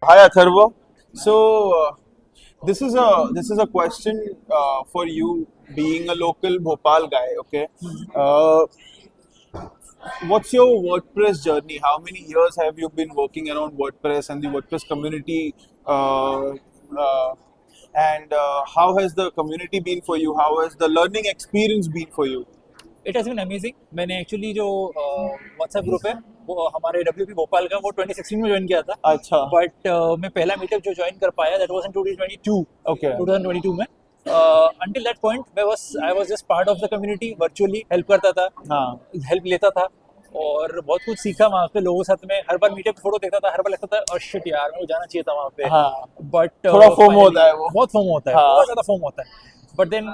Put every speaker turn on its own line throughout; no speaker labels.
Hi Atharva. So this is a question for you, being a local Bhopal guy. Okay, uh, what's your WordPress journey? How many years have you been working around WordPress and the WordPress community? Uh, uh, and how has the community been for you? How has the learning experience been for you?
It has been amazing. मैंने actually जो WhatsApp group है वो हमारे W Bhopal का वो 2016 में join किया था।
अच्छा.
बट मैं पहला मीटअप जो ज्वाइन कर पाया दैट वाज इन 2022।
Okay.
2022 में until that point I was just part of the community, virtually help करता था,
हाँ.
हेल्प लेता था और बहुत कुछ सीखा वहाँ पे लोगों के साथ में। हर बार मीटअप फोटो देखता था, हर बार लगता था और शिट यार मेरे को जाना चाहिए था वहाँ पे।
हाँ.
बट
थोड़ा फोमो होता है वो.
बहुत फोमो होता है,
हाँ.
बहुत ज़्यादा फोमो होता है। But then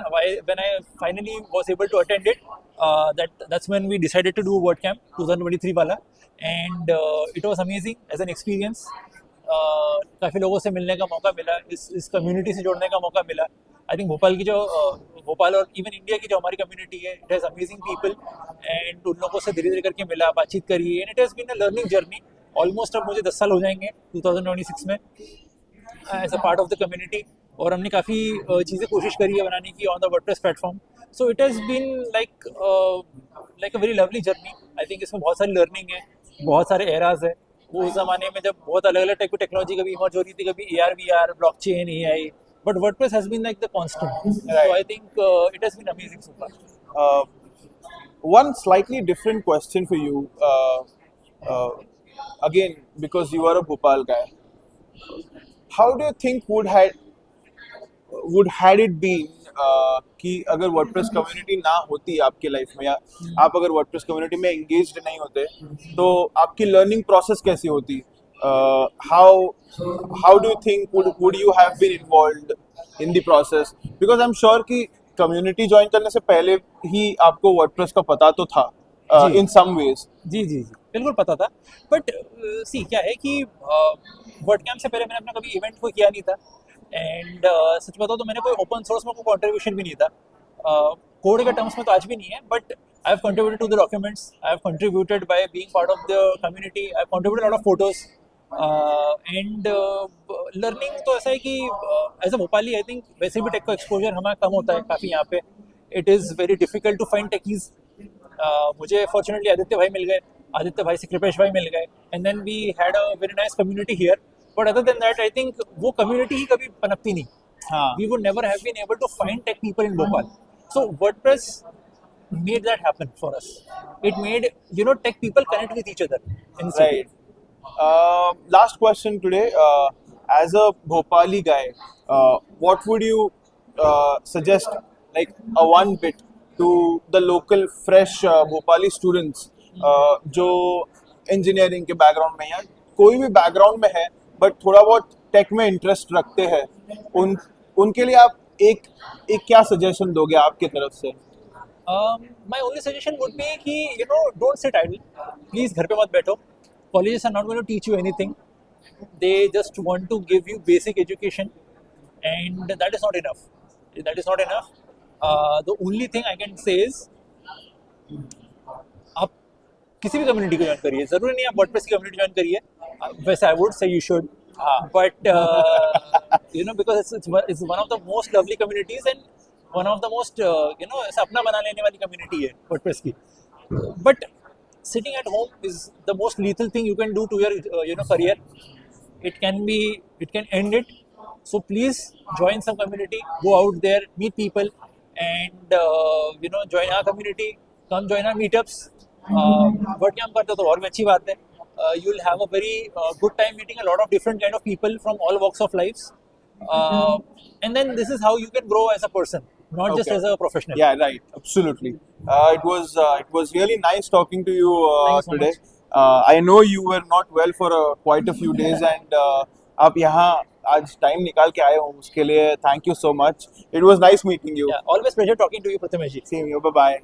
when I finally was able to attend it, that's when we decided to do WordCamp 2023 वाला, and it was amazing as an experience. काफ़ी लोगों से मिलने का मौका मिला, इस कम्युनिटी से जोड़ने का मौका मिला। आई थिंक भोपाल की जो भोपाल और इवन इंडिया की जो हमारी कम्युनिटी है, it has amazing people, and उन लोगों से धीरे धीरे करके मिला, बातचीत करी, and it has been a learning journey. Almost अब मुझे 10 साल हो जाएंगे 2026 में as a part of the community, और हमने काफ़ी चीज़ें कोशिश करी है बनाने की on the WordPress platform. So it has been like a very lovely journey. I think इसमें बहुत सारी लर्निंग है, बहुत सारे एराज है। वो उस ज़माने में जब बहुत अलग अलग टाइप की टेक्नोलॉजी कभी इमर्ज हो रही थी, कभी A R V R, blockchain, A I, but WordPress has been like the constant. So I think it has been amazing so far.
Uh, one slightly different question for you. Uh, Again, because you are a Bhopal guy, how do you think would had it been कि अगर WordPress community ना होती आपकी life में, या आप अगर WordPress community में एंगेज्ड नहीं होते, तो आपकी लर्निंग प्रोसेस कैसी होती? How how do you think would you have been involved in the process? Because I am sure कि कम्युनिटी ज्वाइन करने से पहले ही आपको वर्डप्रेस का पता तो था
जी
इन सम वेज.
जी जी जी, बिल्कुल पता था। बट सी क्या है कि वर्ड कैंप से पहले मैंने अपना कभी इवेंट कोई किया नहीं था, एंड सच बताओ तो मैंने कोई ओपन सोर्स में कोई कंट्रीब्यूशन भी नहीं था। कोड के टर्म्स में तो आज भी नहीं है, but I have contributed to the documents, I have contributed by being part of the community, I have contributed lot of photos, and learning तो ऐसा है कि as a Bhopali I think वैसे भी टेक का एक्सपोजर हमारा कम होता है काफ़ी यहाँ पे। It is very difficult to find techies. मुझे फॉर्चुनेटली आदित्य भाई मिल गए, आदित्य भाई से कृपेश भाई मिल गए, and then we had a very nice community here. But other than that I think वो कम्युनिटी ही कभी पनपती नहीं।
हाँ.
We would never have been able to find tech people in Bhopal. So WordPress made that happen for us. It made tech people connect with each other in the city.
Right. Last question today. As a Bhopali guy, what would you suggest, like a one bit to the local fresh Bhopali students जो engineering के background में या कोई भी background में है, but थोड़ा बहुत टेक में इंटरेस्ट रखते हैं, उनके लिए आप एक एक क्या सजेशन दोगे आपकी तरफ से?
My only suggestion would be कि don't sit idle. Please घर पे मत बैठो. Colleges are not going to teach you anything. They just want to give you basic education, and that is not enough. That is not enough. The only thing I can say is आप किसी भी community को join करिए, जरूरी नहीं आप WordPress की community join करिए। वैसे I would say you should, but because it's one of the most lovely communities and one of the most ऐसा अपना बना लेने वाली कम्युनिटी है वर्डप्रेस की। But sitting at home is the most lethal thing you can do to your career. It can end it. So please join some community, go out there, meet people, and join our community. Come join our meetups. Word camp करते हो तो और भी अच्छी बात है। You will have a very good time meeting a lot of different kind of people from all walks of lives, and then this is how you can grow as a person, not just
Okay.
as a professional.
Yeah, right. Absolutely. It was really nice talking to you
Thank you so
today.
much.
I know you were not well for quite a few days, and आप यहाँ आज time निकाल के आए हो, उसके लिए thank you so much. It was nice meeting you.
Yeah, always pleasure talking to you, Prathamesh ji.
Same here. Bye bye.